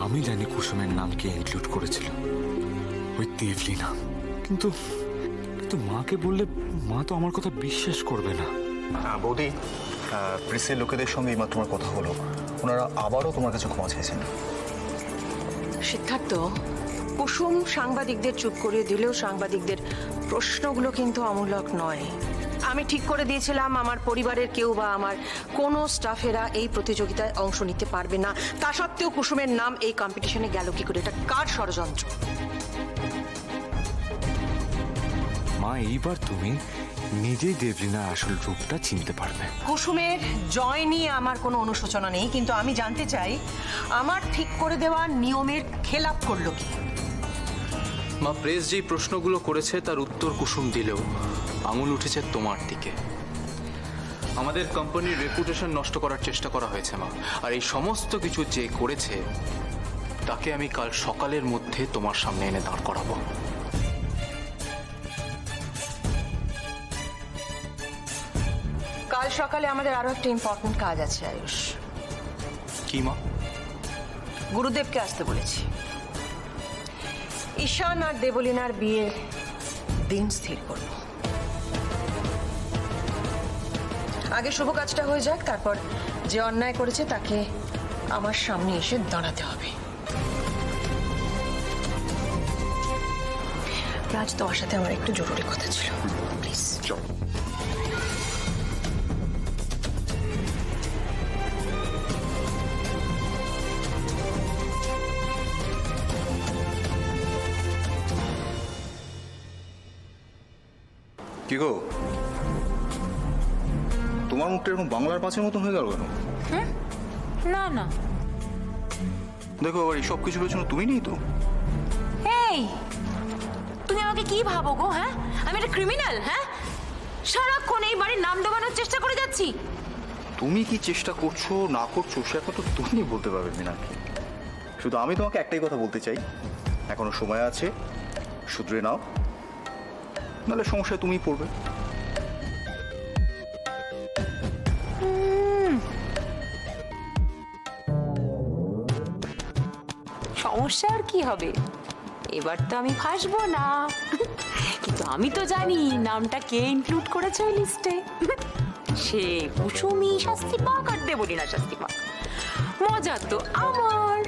আমি জানি কুসুমের নাম কে ইনক্লুড করেছিল, ওই দেবলীনা। কিন্তু কিন্তু মাকে বললে মা তো আমার কথা বিশ্বাস করবে না। বৌদি, প্রেসের লোকেদের সঙ্গে এইমাত্র তোমার কথা হলো, ওনারা আবারও তোমার কাছে ক্ষমা চাইছেন। সিদ্ধার্থ, কুসুম সাংবাদিকদের চুপ করিয়ে দিলেও সাংবাদিকদের প্রশ্নগুলো কিন্তু অমূলক নয়। আমি ঠিক করে দিয়েছিলাম আমার পরিবারের কেউ বা আমার কোনো স্টাফেরা এই প্রতিযোগিতায় অংশ নিতে পারবে না। তা সত্ত্বেও কুসুমের নাম এই কম্পিটিশনে গেল কি করে? এটা কার ষড়যন্ত্র? মা, এইবার তুমি নিজেই দেবলীনার আসল রূপটা চিনতে পারবে। কুসুমের জয় নিয়ে আমার কোনো অনুশোচনা নেই, কিন্তু আমি জানতে চাই আমার ঠিক করে দেওয়া নিয়মের খেলাপ করলো কি? মা, প্রেস যেই প্রশ্নগুলো করেছে তার উত্তর কুসুম দিলেও আঙুল উঠেছে তোমার দিকে। আমাদের কোম্পানির রেপুটেশন নষ্ট করার চেষ্টা করা হয়েছে মা, আর এই সমস্ত কিছু যে করেছে তাকে আমি কাল সকালের মধ্যে তোমার সামনে এনে দাঁড় করাবো। কাল সকালে আমাদের আরো একটা ইম্পর্টেন্ট কাজ আছে আয়ুষ। কি মা? গুরুদেবকে আসতে বলেছি। ঈশান আর দেবলীনার বিয়ের দিন স্থির করব। আগে শুভ কাজটা হয়ে যাক, তারপর যে অন্যায় করেছে তাকে আমার সামনে এসে দাঁড়াতে হবে। রাজ, তোমার সাথে আমার একটু জরুরি কথা ছিল, প্লিজ। কি গো, তোমার মুখটা এরকম বাংলার পাঁচের মতন হয়ে গেল কেন? না না, দেখো, আবার এই সব কিছুর পেছনে তুমি নেই তো? এই তুমি আমাকে কি ভাবো গো? হ্যাঁ, আমি একটা ক্রিমিনাল? হ্যাঁ, সারাক্ষণ এই বাড়ির নাম ডোবানোর চেষ্টা করে যাচ্ছি। তুমি কি চেষ্টা করছো না করছো সে কথা তো তুমি বলতে পারবে মীনাক্ষী। শুধু আমি তোমাকে একটাই কথা বলতে চাই, এখনো সময় আছে, শুধরে নাও, নাহলে সমস্যায় তুমিই পড়বে। সমস্যা আর কি হবে, এবার তো আমি ফাঁসবো না। কিন্তু আমি তো জানি নামটা কে ইনক্লুড করেছে ওই লিস্টে। সে কুসুমই শাস্তি পাক আর দেবলীনা শাস্তি পাক, মজা তো আমার।